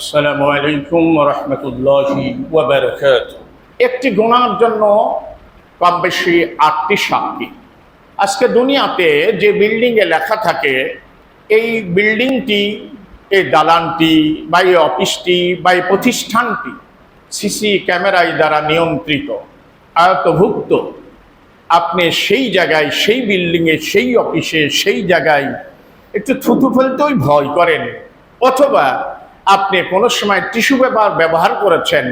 আসসালামু আলাইকুম ওয়া রাহমাতুল্লাহি ওয়া বারাকাতুহু। একটি গুনাহের জন্য কম বেশি ৮টি সাক্ষী। আজকে দুনিয়াতে যে বিল্ডিংয়ে লেখা থাকে এই বিল্ডিংটি, এই দালানটি বা এই অফিসটি বা এই প্রতিষ্ঠানটি সিসি ক্যামেরায় দ্বারা নিয়ন্ত্রিত, আয়ত্তভুক্ত। আপনি সেই জায়গায়, সেই বিল্ডিংয়ে, সেই অফিসে, সেই জায়গায় একটু থুতু ফেলতেই ভয় করেন, অথবা আপনি কোনো সময় টিস্যু পেপার ব্যবহার করেছেন,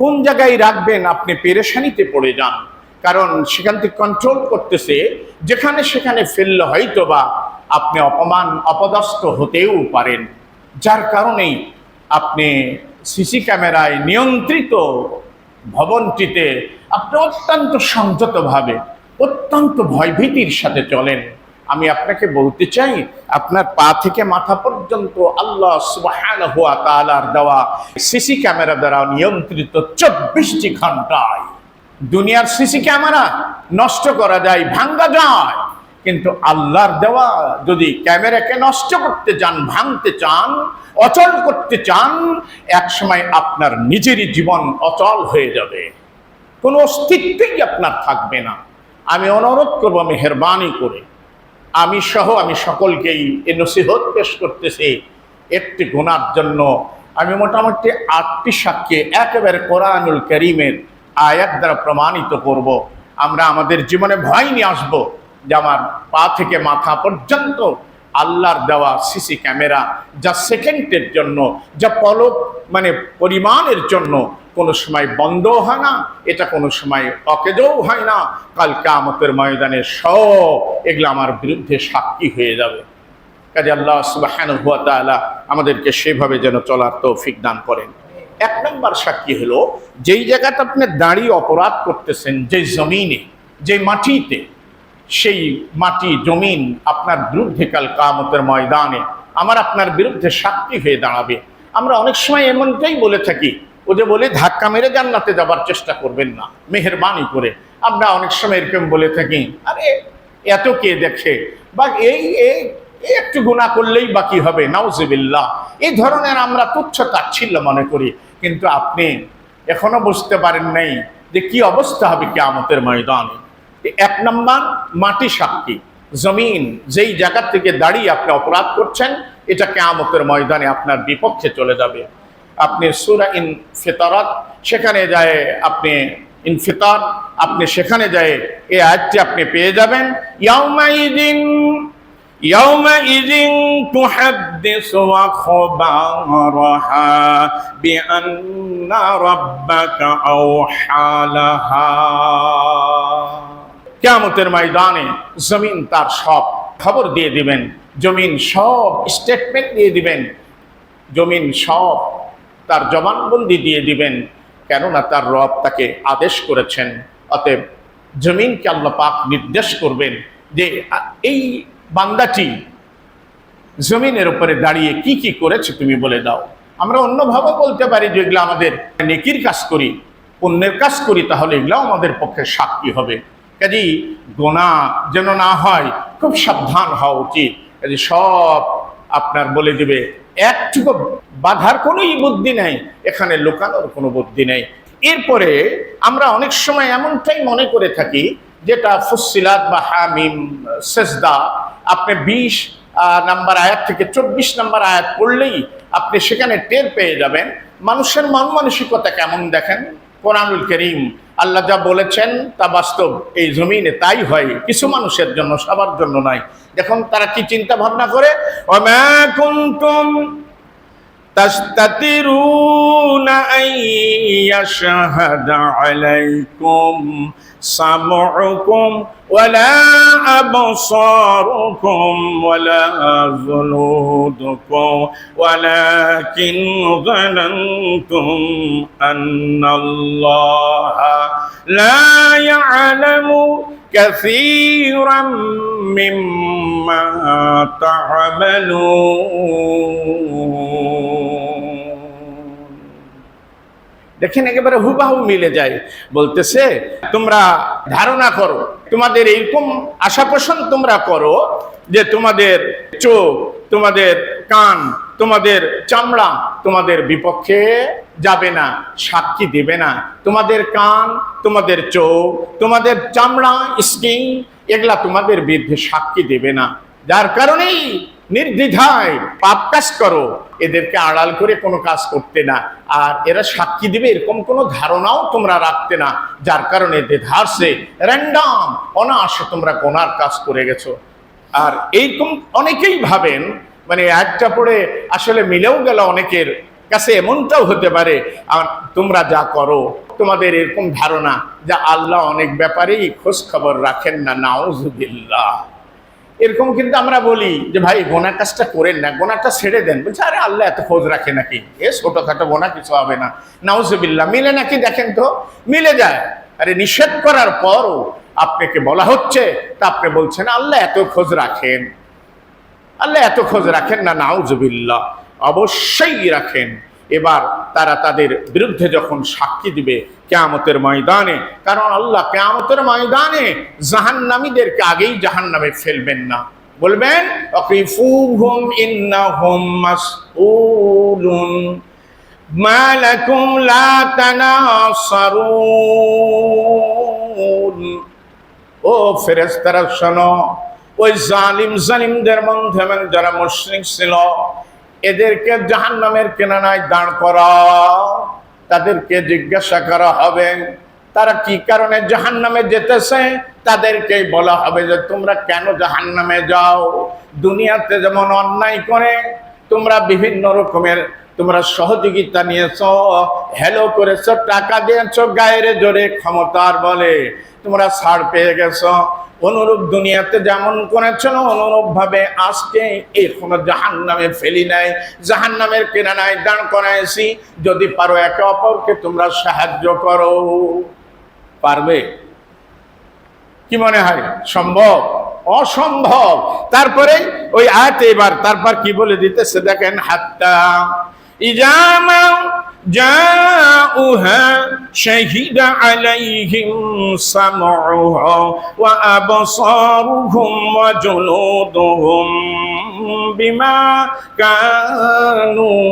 কোন জায়গায় রাখবেন আপনি পেরেশানিতে পড়ে যান। কারণ সেখান থেকে কন্ট্রোল করতেছে, যেখানে সেখানে ফেললে হয়তোবা আপনি অপদস্থ হতেও পারেন। যার কারণেই আপনি সিসি ক্যামেরায় নিয়ন্ত্রিত ভবনটিতে আপনি অত্যন্ত সংযতভাবে, অত্যন্ত ভয়ভীতির সাথে চলেন। আমি আপনাকে বলতে চাই, আপনার পা থেকে মাথা পর্যন্ত আল্লাহ সুবহানাহু ওয়া তাআলার দেওয়া সিসি ক্যামেরা দ্বারা নিয়ন্ত্রিত 24টি ঘন্টায়। দুনিয়ার সিসি ক্যামেরা নষ্ট করা যায়, ভাঙ্গা যায়, কিন্তু আল্লাহর দেওয়া যদি ক্যামেরাকে নষ্ট করতে চান, ভাঙতে চান, অচল করতে চান, একসময় আপনার নিজেরই জীবন অচল হয়ে যাবে, কোনো অস্তিত্বই আপনার থাকবে না। আমি অনুরোধ করবো, মেহেরবানি করে আমি সকলকেই এই নসিহত পেশ করতেছি, একটি গুনার জন্য আমি মোটামুটি 8টি সাক্ষী একেবারে কোরআনুল কারীমের আয়াত দ্বারা প্রমাণিত করব। আমরা আমাদের জীবনে ভয় নিয়ে আসবো যে আমার পা থেকে মাথা পর্যন্ত আল্লাহর দেওয়া সিসি ক্যামেরা, যা সেকেন্ডের জন্য, যা পরিমাণের জন্য কোনো সময় বন্ধ হয় না, এটা কোনো সময় অকেজও হয় না। কাল কিয়ামতের ময়দানে সব এগুলো আমার বিরুদ্ধে সাক্ষী হয়ে যাবে। কাজে আল্লাহ সুবহানাহু ওয়া তাআলা আমাদেরকে সেভাবে যেন চলার তৌফিক দান করেন। 1 নম্বর সাক্ষী হলো, যেই জায়গাতে আপনি দাঁড়িয়ে অপরাধ করতেছেন, যে জমিনে, যে মাটিতে, সেই মাটি জমিন আপনার বিরুদ্ধে কাল কিয়ামতের ময়দানে আমার আপনার বিরুদ্ধে সাক্ষী হয়ে দাঁড়াবে। আমরা অনেক সময় এমনটাই বলে থাকি, ও যে বলে ধাক্কা মেরে জান্নাতে যাবার চেষ্টা করবেন না, মেহেরবানি করে। আমরা অনেক সময় এরকম বলে থাকি, আরে এত কে দেখে, বা এই একটু গুনাহ করলেই বাকি হবে, নাউজুবিল্লাহ। এই ধরনের আমরা তুচ্ছ তাচ্ছিল্য মনে করি, কিন্তু আপনি এখনো বুঝতে পারেন নাই যে কি অবস্থা হবে কিয়ামতের ময়দানে। 1 নম্বর মাটি সাক্ষী, জমিন, যেই জায়গা থেকে দাঁড়িয়ে আপনি অপরাধ করছেন, এটা কিয়ামতের ময়দানে আপনার বিপক্ষে চলে যাবে। আপনি সূরা ইনফিতারাত, সেখানে যায় আপনি ইনফিতার, আপনি সেখানে যায় এই আয়াতটি আপনি পেয়ে যাবেন। ইয়াউমাইযিন তুহাদ্দিসু আখবারাহা বিআন্না রাব্বাকা আওহা লাহা। কিয়ামতের ময়দানে জমিন তার সব খবর দিয়ে দিবেন, জমিন সব স্টেটমেন্ট দিয়ে দিবেন, জমিন সব তার জবানবন্দি দিয়ে দিবেন, কেননা তার রব তাকে আদেশ করেছেন। অতএব জমিনকে আল্লাহ পাক নির্দেশ করবেন যে এই বান্দাটি জমিনের উপরে দাঁড়িয়ে কি কি করেছে তুমি বলে দাও। আমরা অন্যভাবে বলতে পারি যে এগুলো আমাদের নেকির কাজ করি, পুণ্যের কাজ করি, তাহলে এগুলাও আমাদের পক্ষে সাক্ষী হবে। কাজেই গুনাহ যেন না হয়, খুব সাবধান হওয়া উচিত। কাজে সব আপনার বলে দিবে, একটুকু বাধার কোনো বুদ্ধি নেই, এখানে লুকানোর কোনো বুদ্ধি নেই। এরপরে আমরা অনেক সময় এমনটাই মনে করে থাকি, যেটা ফুসসিলাত বা হামিম সেজদা, আপনি 20 নম্বর আয়াত থেকে 24 নম্বর আয়াত পড়লেই আপনি সেখানে টের পেয়ে যাবেন মানুষের মন মানসিকতা কেমন। দেখেন, কোরআনুল কারীম আল্লাহ যা বলেছেন তা বাস্তব, এই জমিনে তাই হয়, কিছু মানুষের জন্য, সবার জন্য নয়। দেখুন তারা কি চিন্তা ভাবনা করে, ওমা কুনতুম তাস্তাতিরুনা আইয়াশহাদা আলাইকুম সামউকুম ওয়ালা আবসারুকুম ওয়ালা জুলুদুকুম ওয়ালাকিন যানানতুম আন্নাল্লাহা লা ইয়ালামু কাসীরাম মিম্মা তা'মালুন। দেখেন, একেবারে হুবাহু মিলে যায়। বলতেছে তোমরা ধারণা করো, তোমাদের এইরকম আশা পোষণ তোমরা করো যে তোমাদের চোখ, তোমাদের কান, তোমাদের চামড়া তোমাদের বিপক্ষে যাবে না, সাক্ষী দেবে না। তোমাদের কান, তোমাদের চোখ, তোমাদের চামড়া, স্কিন, এগুলা তোমাদের বিরুদ্ধে সাক্ষী দেবে না। যার কারণেই নির্দ্বিধায় পাপ কাজ করো, এদেরকে আড়াল করে কোনো কাজ করতে না। আর এরা সাক্ষী দিবে এরকম কোনো ধারণাও তোমরা রাখতে না, যার কারণে দেধারসে র্যান্ডাম অনায়াসে তোমরা গোনার কাজ করে গেছো। আর এইরকম অনেকেই ভাবেন, মানে একটা পড়ে আসলে মিলেও গেল অনেকের কাছে, এমনটাও হতে পারে আর তোমরা যা করো তোমাদের এরকম ধারণা যে আল্লাহ অনেক ব্যাপারেই খোঁজ খবর রাখেন না, নাউজুবিল্লাহ। এরকম কিন্তু আমরা বলি যে ভাই গোনার কাজটা করেন না, গোনাটা ছেড়ে দেন। বলছে আরে আল্লাহ এত খোঁজ রাখে নাকি, এ ছোটখাটো গোনা কিছু হবে না, নাউজুবিল্লাহ। মিলে নাকি দেখেন তো, মিলে যায়। আরে নিষেধ করার পরও আপনাকে বলা হচ্ছে, তা আপনি বলছেন আল্লাহ এত খোঁজ রাখেন। আল্লাহ এত খোঁজ রাখেন না, নাউজুবিল্লাহ, অবশ্যই রাখেন। এবার তারা তাদের বিরুদ্ধে যখন সাক্ষী দিবে কিয়ামতের ময়দানে, কারণ আল্লাহ কিয়ামতের ময়দানে জাহান্নামীদেরকে আগেই জাহান্নামে ফেলবেন না, বলবেন আকিফুহুম ইন্নাহুম মাসউলুন মা লাকুম লা তানাসারুন। ও ফেরেশতারা শোনো, ওই জালিমদের মধ্যে যারা মুশরিক ছিল এদেরকে জাহান্নামের কিনারায় দাঁড় করাও, তাদেরকে জিজ্ঞাসা করা হবে তারা কি কারণে জাহান্নামে যেতেছে। তাদেরকে বলা হবে যে তোমরা কেন জাহান্নামে যাও। দুনিয়াতে যেমন অন্যায় করে তোমরা বিভিন্ন রকমের তোমরা সহযোগিতা নিয়েছো, হেলো করেছো, টাকা দিয়েছো, গায়ের জোরে ক্ষমতার বলে তোমরা ছাড় পেয়ে গেছো, অনুরূপ দুনিয়াতে যেমন করেছিল অনুরূপ ভাবে আজকে এখনো জাহান্নামে ফেলি নাই, জাহান্নামের কিনারায় দাঁড় করাইছি। যদি পারো একে অপরকে তোমরা সাহায্য করো। পারবে? কি মনে হয় সম্ভব? অসম্ভব। তারপরে ওই আয়াতে এবার তারপর কি বলে দিতেছে দেখেন, হাত্তা ইজামা جاءوها شهد عليهم سمعها وأبصارهم وجلودهم بما كانوا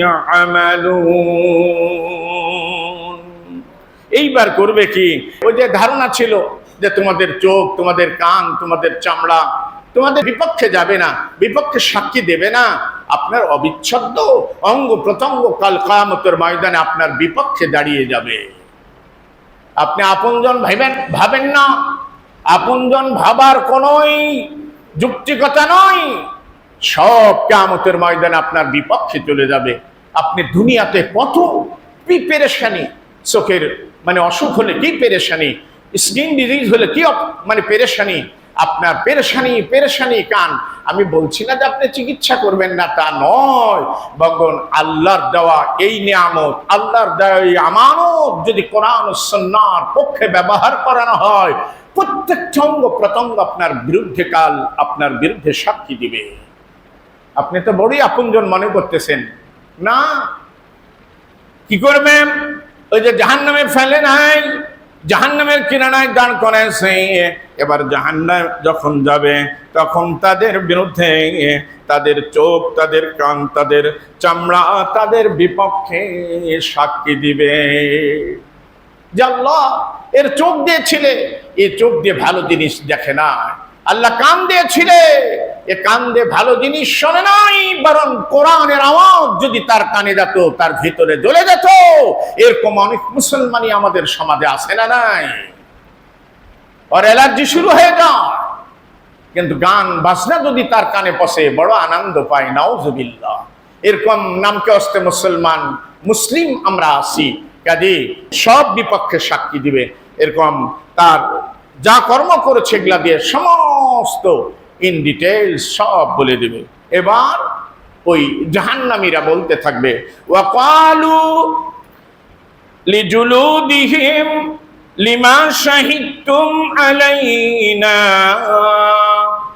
يعملون। এইবার করবে কি? ওই যে ধারণা ছিল যে তোমাদের চোখ, তোমাদের কান, তোমাদের চামড়া তোমাদের বিপক্ষে যাবে না, বিপক্ষে সাক্ষী দেবে না। আপনার অবিচ্ছেদ্য অঙ্গ প্রত্যঙ্গ কাল কিয়ামতের ময়দানে আপনার বিপক্ষে দাঁড়িয়ে যাবে। আপনি আপনজন ভাবেন না, আপনজন ভাবার কোনোই যুক্তিকতা নয়। সব কিয়ামতের ময়দানে আপনার বিপক্ষে চলে যাবে। আপনি দুনিয়াতে কত কি পেরেশানি, চোখের মানে অসুখ হলে কি পেরেশানি, স্কিন ডিজিজ হলে কি মানে পেরেশানি, আপনার পেরেশানি কান। আমি বলছি না যে আপনি চিকিৎসা করবেন না, তা নয়, বরং আল্লাহর দেওয়া এই নিয়ামত, আল্লাহর দেওয়া এই আমানত যদি কোরআন ও সুন্নাহর পক্ষে ব্যবহার করানো হয়, প্রত্যেকটা অঙ্গ প্রত্যঙ্গ আপনার বিরুদ্ধে কাল আপনার বিরুদ্ধে সাক্ষী দিবে। আপনি তো বড়ই আপনজন মনে করতেছেন না। কি করবেন? ওই যে জাহান্নামে ফেলে নাই, জাহান্নামের কিনারায় দাঁড় করেছে। এবার জাহান্নাম যখন যাবে তখন তাদের বিরুদ্ধে তাদের চোখ, তাদের কান, তাদের চামড়া তাদের বিপক্ষে সাক্ষী দিবে যে আল্লাহ এর চোখ দিয়েছিলে, এই চোখ দিয়ে ভালো জিনিস দেখে না। আল্লাহ কান দিয়েছিলে, এ কান দিয়ে ভালো জিনিস শোনে নাই, বরং কোরআনের আওয়াজ যদি তার কানে যেত তার ভিতরে জ্বলে যেত। এরকম অনেক মুসলমানই আমাদের সমাজে আছে না নাই? ওর অ্যালার্জি শুরু হয়ে যায়, কিন্তু গান বাজনা যদি তার কানে পৌঁছে বড় আনন্দ পায়। নাউজুবিল্লাহ। এরকম নামকে অস্তে মুসলমান, মুসলিম আমরা আছি, কাজে সব বিপক্ষে সাক্ষী দিবে। এরকম তার যা কর্ম করেছে এগুলা দিয়ে সমস্ত ইন ডিটেইলস সব বলে দিবে। এবার ওই জাহান্নামীরা বলতে থাকবে, ওয়াকালু লিজুলুদিহিম লিমা শাহিদতুম আলাইনা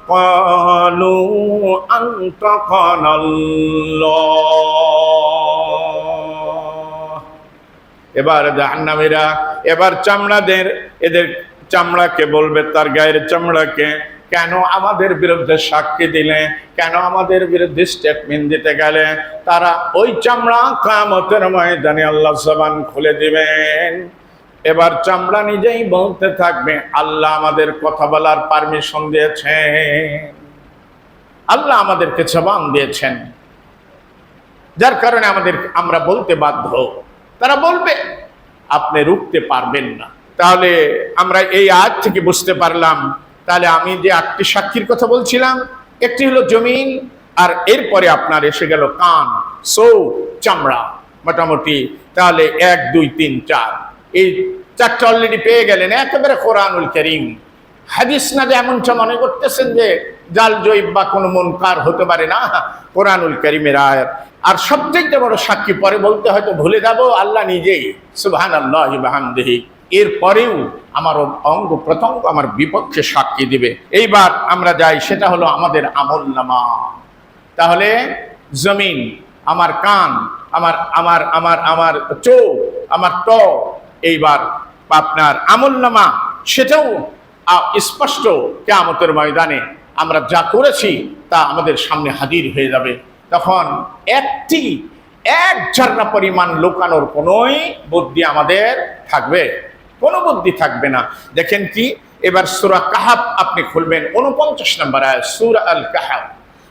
ক্বালু আনতাকানাল্লাহ। এবার জাহান্নামীরা এবার চামড়াদের এদের চামড়াকে বলবে, তার গায়ের চামড়াকে, কেন আমাদের বিরুদ্ধে সাক্ষী দিলে, কেন আমাদের বিরুদ্ধে স্টেটমেন্ট দিতে গেলে? তারা ওই চামড়া কিয়ামতের ময়দানে আল্লাহ জবান খুলে দিবেন। এবার চামড়া নিজেই বলতে থাকবে, আল্লাহ আমাদের কথা বলার পারমিশন দিয়েছেন, আল্লাহ আমাদেরকে জবান দিয়েছেন, যার কারণে আমরা বলতে বাধ্য। তারা বলবে, আপনি রুখতে পারবেন না। তাহলে আমরা এই আয়াত থেকে বুঝতে পারলাম, তাহলে আমি যে 8টি সাক্ষীর কথা বলছিলাম, একটি হলো জমিন, আর এরপরে আপনার এসে গেল কান, চামড়া, মোটামুটি তাহলে 1 2 3 4, এই 4টা অলরেডি পেয়ে গেলেন। একেবারে কোরআনুল কারীম, হাদিস না যে এমনটা মনে করতেছেন যে জাল জৈব বা কোনো মুনকার হতে পারে না, কোরআনুল কারীমের আয়াত। আর সবচেয়ে বড় সাক্ষী পরে বলতে হয়তো ভুলে যাব, আল্লাহ নিজেই, সুবহানাল্লাহি ওয়া বিহামদিহি। এরপরেও আমার অঙ্গ প্রত্যঙ্গ আমার বিপক্ষে সাক্ষী দিবে। এইবার আমরা যাই, সেটা হলো আমাদের আমলনামা। তাহলে জমিন, আমার কান, আমার আমার আমার আমার চোখ, আমার ত্বক, এইবার আপনার আমলনামা, সেটাও স্পষ্ট কিয়ামতের ময়দানে আমরা যা করেছি তা আমাদের সামনে হাজির হয়ে যাবে। তখন এক জাররা পরিমাণ লুকানোর কোনোই বুদ্ধি আমাদের থাকবে, কোনো বুদ্ধি থাকবে না। দেখেন কি, এবার সূরা কাহাফ আপনি খুলবেন, 49 নম্বর আয়াত, সূরা আল কাহাফ।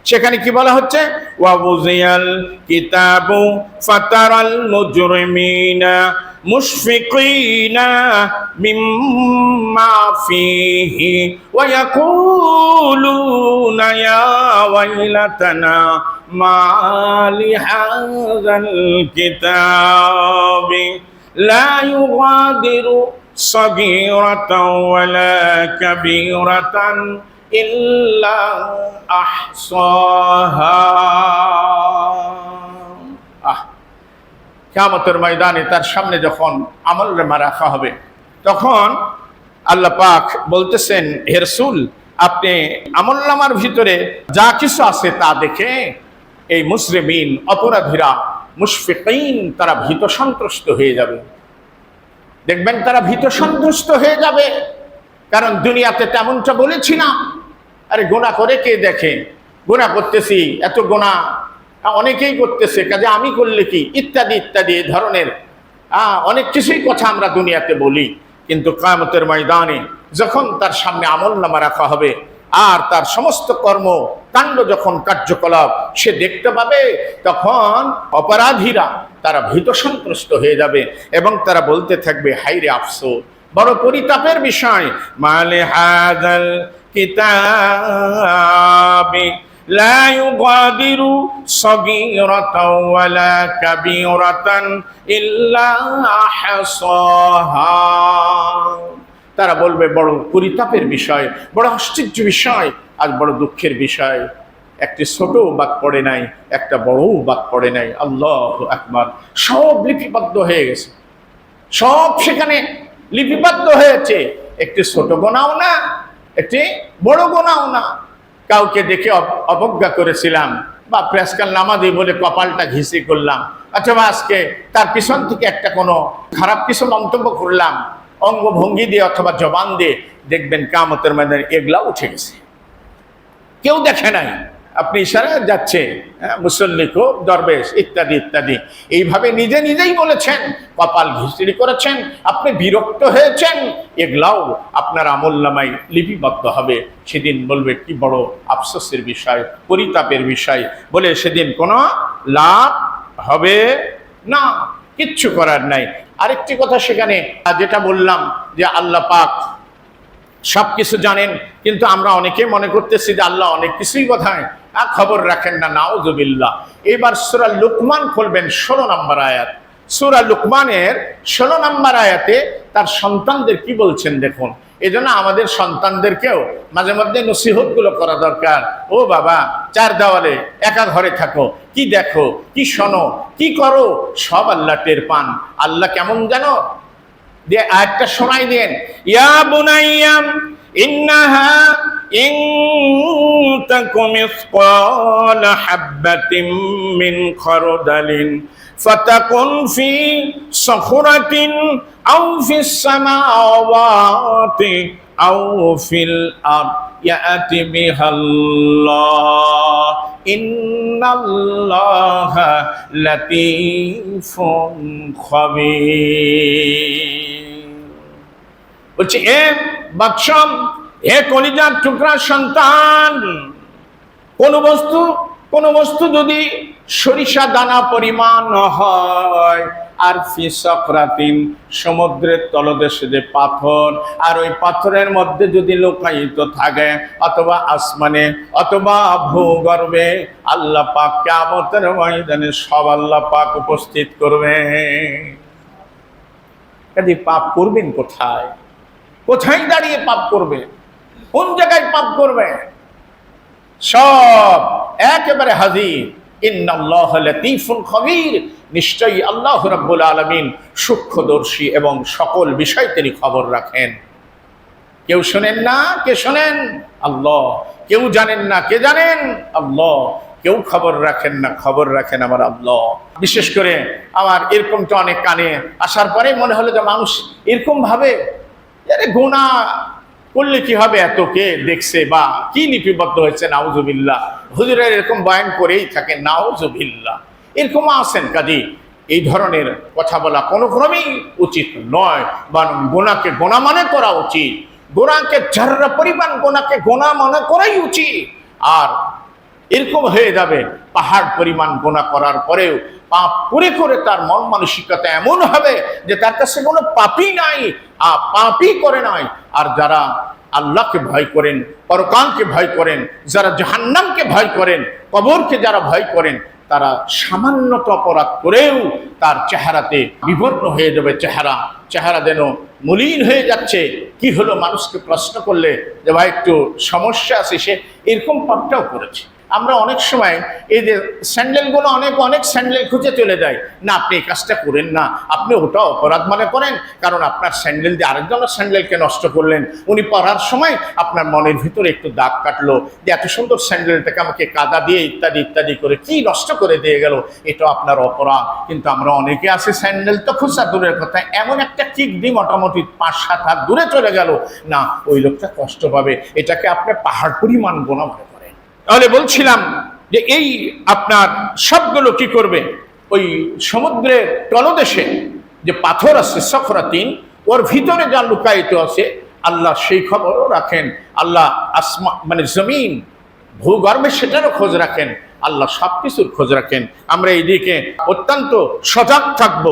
সেখানে কি বলা হচ্ছে? ওয়া বুযিয়াল কিতাবু ফাতারাল মুজরিমিনা মুশফিকিনা মিম্মা ফীহি ওয়া ইয়াকুলুনা ইয়া ওয়াইলাতানা মা লিহাযাল কিতাবি লা ইউগাদিরু সাগীরাতাও ওয়ালা কাবীরাতান ইল্লা আহসাহা। কিয়ামতের ময়দানে তার সামনে যখন আমলনামা রাখা হবে, তখন আল্লাহ পাক বলতেছেন, হে রাসূল, আপনি আমলনামার ভিতরে যা কিছু আছে তা দেখে এই মুজরিমিন, অপরাধীরা, মুশফিকিন, তারা ভীত সন্ত্রস্ত হয়ে যাবে। দেখবেন তারা ভীত সন্ত্রস্ত হয়ে যাবে, কারণ দুনিয়াতে তেমনটা বলেছি না, আরে গুনাহ করে কে দেখে, গুনাহ করতেছি, এত গুনাহ অনেকেই করতেছে, কাজে আমি করলে কি, ইত্যাদি ইত্যাদি এই ধরনের অনেক কিছুই কথা আমরা দুনিয়াতে বলি। কিন্তু কিয়ামতের ময়দানে যখন তার সামনে আমলনামা রাখা হবে, আর তার সমস্ত কর্ম কাণ্ড যখন কার্যকলাপ সে দেখতে পাবে, তখন অপরাধীরা তারা ভীত সন্ত্রস্ত হয়ে যাবে এবং তারা বলতে থাকবে, হায়রে আফসোস, বড় পরিতাপের বিষয়, মালে হাযাল কিতাবি লা ইউগাদিরু সাগীরাতাও ওয়ালা কাবীরাতান ইল্লা আহসাহা। তারা বলবে, বড় পরিতাপের বিষয়, বড় আশ্চর্য বিষয়, আজ বড় দুঃখের বিষয়, একটি ছোট বাদ পড়ে নাই, একটা বড় বাদ পড়ে নাই। আল্লাহু আকবার। সব লিপিবদ্ধ হয়ে গেছে, সব সেখানে লিপিবদ্ধ হয়েছে, একটি ছোট গোনাও না, একটি বড় গোনাও না। কাউকে দেখে অবজ্ঞা করেছিলাম বা প্রেসকাল নামাজি বলে কপালটা ঘিসে করলাম, অথবা আজকে তার পিছন থেকে একটা কোনো খারাপ কিছু মন্তব্য করলাম অঙ্গভঙ্গি দিয়ে অথবা জবান দিয়ে, দেখবেন কিয়ামতের ময়দানে এগুলা উঠে গেছে, কেউ দেখে নাই। আপনি ইশারায় যাচ্ছে, মুসল্লি খুব, দরবেশ ইত্যাদি ইত্যাদি, এইভাবে নিজে নিজেই বলেছেন, কপাল ঘিচড়ি করেছেন, আপনি বিরক্ত হয়েছেন, এগুলাও আপনার আমলনামায় লিপিবদ্ধ হবে। সেদিন বলবে, কি বড় আফসোসের বিষয়, পরিতাপের বিষয়, বলে সেদিন কোনো লাভ হবে না, কিচ্ছু করার নাই। আরেকটি কথা সেখানে যেটা বললাম, যে আল্লাহ পাক সব কিছু জানেন, কিন্তু আমরা অনেকে মনে করতেছি যে আল্লাহ অনেক কিছুই বোধহয় খবর রাখেন না, নাউযুবিল্লাহ। এবার সূরা লুকমান খুলবেন, 16 নম্বর আয়াত। সূরা লুকমানের 16 নম্বর আয়াতে তার সন্তানদের কি বলছেন দেখুন। এজন্য আমাদের সন্তানদেরকেও মাঝে মধ্যে নসিহতগুলো করা দরকার। ও বাবা, চার দেওয়ালে একা ঘরে থাকো, কি দেখো, কি শোনো, কি করো, সব আল্লাহ টের পান। আল্লাহ কেমন জানো, দিয়ে আয়াতটা শোনাই দেন, ইয়া বুনাইয়া ইন্নাহা ইন তাকু মিসকালা হাববাতিন মিন খারদালিন ফাতাকুন ফি সখরাতিন আও ফিস সামাওয়াতি আও ফিল আরদ ইয়াতি বিহাল্লাহ ইন্নাল্লাহা লাতীফুন খাবীর। বলছি, এ বাদশাহ, হে কলিজার টুকরা সন্তান, কোন বস্তু যদি সরিষা দানা পরিমাণ হয়, আর ফি সাকরাতিন, সমুদ্রের তলদেশে যে পাথর, আর ওই পাথরের মধ্যে যদি লুকায়িত থাকে, অথবা আসমানে অথবা ভূগর্ভে, আল্লাহ পাক কিয়ামতের ময়দানে সব আল্লাহ পাক উপস্থিত করবে। কাজে পাপ করবেন কোথায়? কোথায় দাঁড়িয়ে পাপ করবে? কোন জায়গায় পাপ করবে? সব একেবারে হাজির। ইন্নাল্লাহা লাতীফুন খাবীর, নিশ্চয়ই আল্লাহ রাব্বুল আলামিন সূক্ষ্মদর্শী এবং সকল বিষয় তিনি খবর রাখেন। কেউ শোনেন না, কে শোনেন? আল্লাহ। কেউ জানেন না, কে জানেন? আল্লাহ। কেউ খবর রাখেন না, খবর রাখেন আমার আল্লাহ। বিশেষ করে আমার এরকমটা অনেক কানে আসার পরে মনে হলো যে মানুষ এরকম ভাবে, আরে গুনাহ করলে কি হবে, এত কে দেখছে বা কি লিপিবদ্ধ হয়েছে, নাউজুবিল্লাহ। হুজুরের এরকম বয়ান করেই থাকে, নাউজুবিল্লাহ। এরকম আছেন। কাজী এই ধরনের কথা বলা কোনো ক্রমেই উচিত নয়, বরং গোনাকে গোনা মনে করা উচিত। গোনাকে যারা পরিমাণ গোনাকে গোনা মনে করাই উচিত। আর এরকম হয়ে যাবে, পাহাড় পরিমাণ গোনা করার পরেও পাপ করে করে তার মন মানসিকতা এমন হবে যে তার কাছে কোনো পাপই নাই, পাপই করে নাই। আর যারা আল্লাহকে ভয় করেন, পরকালকে ভয় করেন, যারা জাহান্নামকে ভয় করেন, কবরকে যারা ভয় করেন, তারা সামান্যত অপরাধ করেও তার চেহারাতে বিবর্ণ হয়ে যাবে। চেহারা যেন মলিন হয়ে যাচ্ছে। কি হলো? মানুষকে প্রশ্ন করলে যে ভাই একটু সমস্যা আছে, সে এরকম পাপটাও করেছে। আমরা অনেক সময় এই যে স্যান্ডেলগুলো অনেক স্যান্ডেল খুঁজে চলে যায় না, আপনি এই কাজটা করেন না, আপনি ওটা অপরাধ মনে করেন, কারণ আপনার স্যান্ডেল দিয়ে আরেকজনের স্যান্ডেলকে নষ্ট করলেন। উনি পরার সময় আপনার মনের ভিতরে একটু দাগ কাটলো যে এত সুন্দর স্যান্ডেলটাকে আমাকে কাদা দিয়ে ইত্যাদি ইত্যাদি করে কি নষ্ট করে দিয়ে গেল, এটা আপনার অপরাধ। কিন্তু আমরা অনেকে আছে স্যান্ডেল তো খুঁজা দূরের কথা, এমন একটা কিক দিয়ে মোটামুটি 5-7 হাত দূরে চলে গেল, না ওই লোকটা কষ্ট পাবে, এটাকে আপনি পাহাড় পরিমাণ গোনা মনে করেন। তাহলে বলছিলাম যে এই আপনার সবগুলো কি করবে? ওই সমুদ্রের তলদেশে যে পাথর আছে সখরাতিন, ওর ভিতরে যা লুকায়িত আছে আল্লাহ সেই খবরও রাখেন। আল্লাহ আসমান মানে জমিন ভূগর্ভে সেটারও খোঁজ রাখেন। আল্লাহ সব কিছুর খোঁজ রাখেন। আমরা এইদিকে অত্যন্ত সজাগ থাকবো।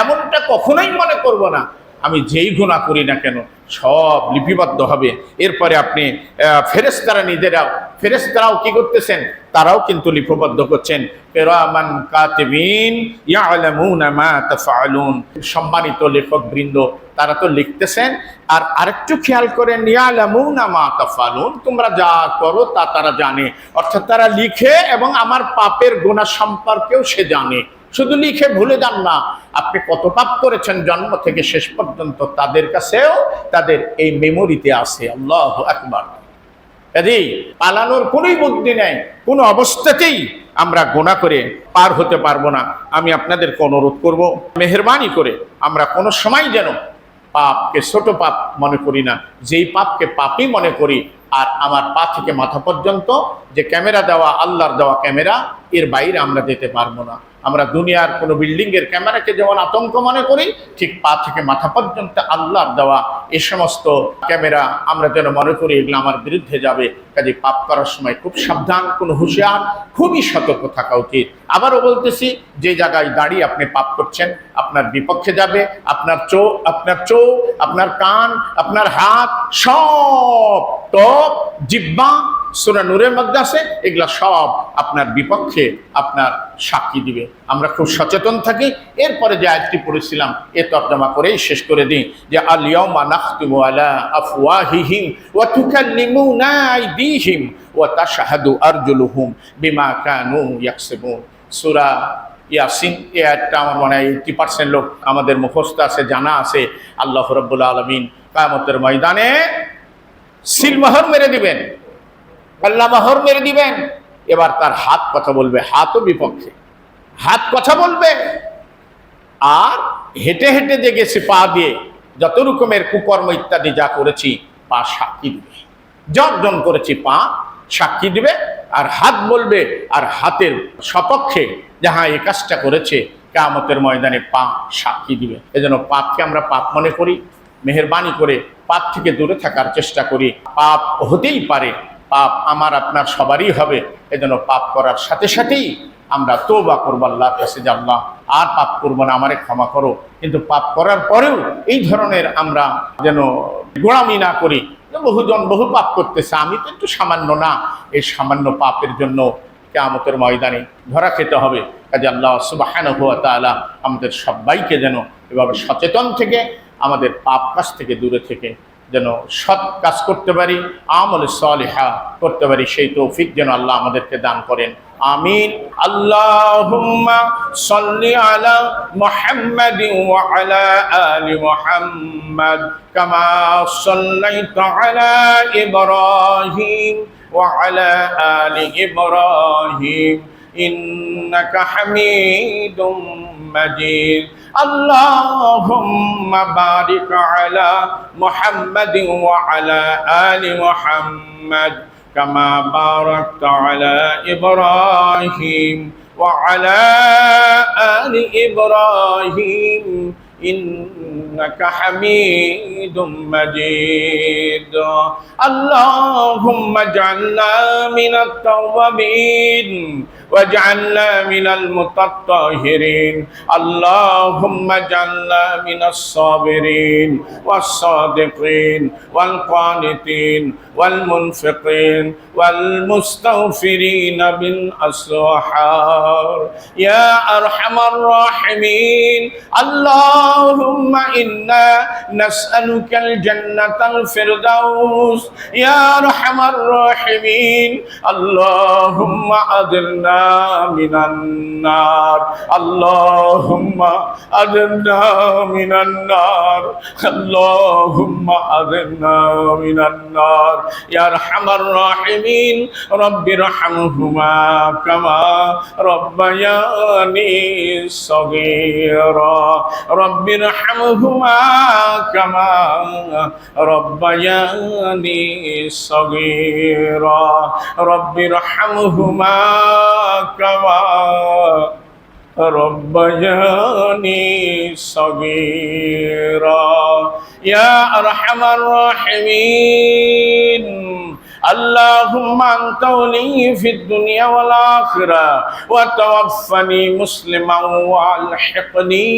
এমনটা কখনোই মনে করব না আমি যেই গুনাহ করি না কেন সব লিপিবদ্ধ হবে। এরপরে আপনি ফেরেশতারাও কি করতেছেন? তারাও কিন্তু লিপিবদ্ধ করছেন। কিরামান কাতিবিন ইয়ালামুনা মা তাফআলুন, সম্মানিত লেখক বৃন্দ তারা তো লিখতেছেন। আর আরেকটু খেয়াল করেন, ইয়ালামুনা মা তাফআলুন, তোমরা যা করো তা তারা জানে। অর্থাৎ তারা লিখে এবং আমার পাপের গুনাহ সম্পর্কেও সে জানে। শুধু লিখে ভুলে যান না, আপনি কত পাপ করেছেন জন্ম থেকে শেষ পর্যন্ত তাদের কাছেও তাদের এই মেমোরিতে আছে। আল্লাহু আকবার। কাজেই পালানোর কোনোই বুদ্ধি নেই, কোনো অবস্থাতেই আমরা গুনাহ করে পার হতে পারবো না। আমি আপনাদেরকে অনুরোধ করব, মেহেরবানি করে আমরা কোনো সময় যেন পাপকে ছোট পাপ মনে করি না, যেই পাপকে পাপই মনে করি। আর আমার পা থেকে মাথা পর্যন্ত যে ক্যামেরা দেওয়া, আল্লাহর দেওয়া ক্যামেরা, এর বাইরে আমরা যেতে পারবো না। আমরা দুনিয়ার কোনো বিল্ডিংয়ের ক্যামেরাকে যেমন আতঙ্ক মনে করি, ঠিক পা থেকে মাথা পর্যন্ত আল্লাহর দেওয়া এই সমস্ত ক্যামেরা আমরা যেন মনে করি এগুলো আমার বিরুদ্ধে যাবে। কাজে পাপ করার সময় খুব সাবধান, কোনো হুঁশিয়ার, খুবই সতর্ক থাকা উচিত। আবারও বলতেছি, যে জায়গায় দাঁড়িয়ে আপনি পাপ করছেন আপনার বিপক্ষে যাবে। আপনার চোখ, আপনার কান, আপনার হাত, সব ত্বক, জিহ্বা, সূরা নূরের মধ্যে আছে, এগুলা সব আপনার বিপক্ষে আপনার সাক্ষী দিবে। আমরা খুব সচেতন থাকি। এরপরে যে আয়াতটি পড়েছিলাম এ তর্জমা করেই শেষ করে দিই যে আল ইয়াউমা নাখতিমু আলা আফওয়াহিহিম ওয়া তুকাল্লিমুনা আইদিহিম ওয়া তাশহাদু আরজুলুহুম বিমা কানু ইয়াকসিবুন। সূরা ইয়াসিন, এই আয়াতটা আমার মনে হয় 80% লোক আমাদের মুখস্থ আছে, জানা আছে। আল্লাহ রাব্বুল আলামিন কিয়ামতের ময়দানে সিলমোহর মেরে দিবেন, আল্লাহ মোহর মেরে দিবেন। এবার তার হাত কথা বলবে, হাতও বিপক্ষে, হাত কথা বলবে। আর হেঁটে হেঁটে যে গেছে পা দিয়ে, যত রকমের কুকর্ম ইত্যাদি যা করেছি পা সাক্ষী দিবে, যা অর্জন করেছি পা সাক্ষী দিবে, আর হাত বলবে, আর হাতের সপক্ষে যাহা এই কাজটা করেছে কিয়ামতের ময়দানে পা সাক্ষী দিবে। এজন্য পাপকে আমরা পাপ মনে করি, মেহেরবানি করে পাপ থেকে দূরে থাকার চেষ্টা করি। পাপ হতেই পারে, পাপ আমার আপনার সবারই হবে, এজন্য পাপ করার সাথে সাথেই আমরা তওবা করব আল্লাহর কাছে যে আল্লাহ আর পাপ করব না, আমারে ক্ষমা করো। কিন্তু পাপ করার পরেও এই ধরনের আমরা যেন গোড়ামি না করি, বহুজন বহু পাপ করতেছে, আমি তো একটু সামান্য না, এই সামান্য পাপের জন্য কিয়ামতের ময়দানে ধরা খেতে হবে। কাজে আল্লাহ সুবহানাহু ওয়া তাআলা আমাদের সবাইকে যেন এভাবে সচেতন থেকে আমাদের পাপ কাজ থেকে দূরে থেকে যেন সৎ কাজ করতে পারি, আমলে সালিহা করতে পারি, সেই তৌফিক যেন আল্লাহ আমাদেরকে দান করেন। আমিন। আল্লাহুম্মা সাল্লি আলা মুহাম্মাদিন ওয়া আলা আলি মুহাম্মাদ কামা সাল্লাইতা আলা ইব্রাহিম ওয়া আলা আলি ইব্রাহিম ইন্নাকা হামিদুম মাজিদ। اللهم بارك على محمد وعلى آل محمد كما باركت على إبراهيم وعلى آل إبراهيم إنك حميد مجيد. اللهم اجعلنا من التوابين واجعلنا من المتطهرين. اللهم اجعلنا من الصابرين والصادقين والقانتين والمنفقين والمستغفرين بالأسحار يا أرحم الراحمين. اللهم إنا نسألك الجنة الفردوس يا أرحم الراحمين. اللهم أجرنا من النار. اللهم أجرنا من النار. اللهم أجرنا من النار يا أرحم الراحمين. رب ارحمهما كما ربياني صغيرا. رب ارحمهما كما ربياني صغيرا. رب ارحمهما كما ربياني صغيرا يا أرحم الراحمين. اللهم أنت ولي في الدنيا والآخرة وتوفني مسلما والحقني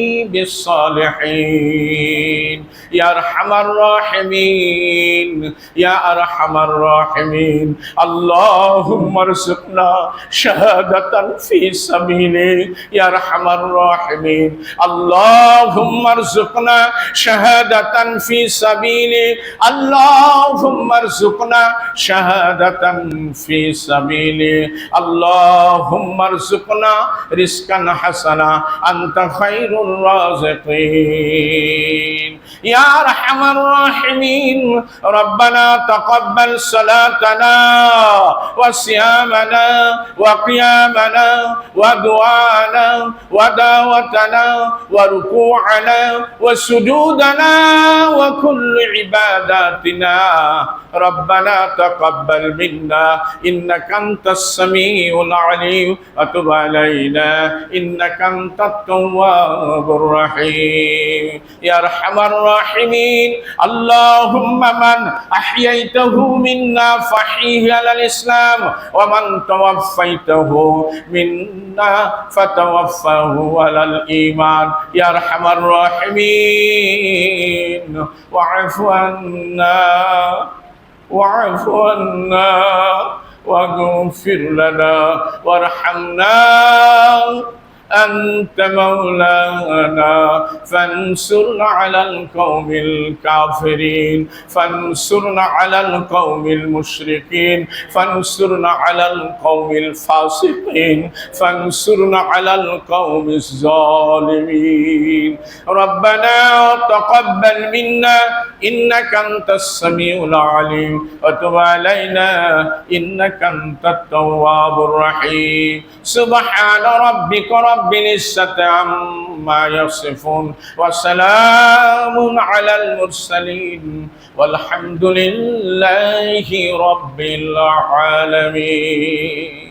بالصالحين يا أرحم الراحمين يا أرحم الراحمين. اللهم ارزقنا شهادة في سبيلك يا أرحم الراحمين. اللهم ارزقنا شهادة في سبيلك. اللهم ارزقنا شهادة في سبيلك. اللهم ارزقنا رزقا حسنا أنت خير الرازقين يا أرحم الراحمين. ربنا تقبل صلاتنا وصيامنا وقيامنا ودعاءنا ودعوتنا وركوعنا وسجودنا وكل عباداتنا. ربنا تقبل منا إنك أنت السميع العليم وتب علينا إنك أنت التواب الرحيم يا أرحم الراحمين. اللهم من أحييته منا فأحيه على الإسلام ومن توفيته منا فتوفه على الإيمان يا أرحم الراحمين. واعف عنا واعف عنا واغفر لنا وارحمنا أنت مولانا فانصرنا على القوم الكافرين. فانصرنا على القوم المشركين. فانصرنا على القوم الفاسقين. فانصرنا على القوم الظالمين. ربنا تقبل منا إنك أنت السميع العليم وتب علينا إنك أنت التواب الرحيم سبحان ربك رب العزة عما يصفون وسلام على المرسلين والحمد لله رب العالمين.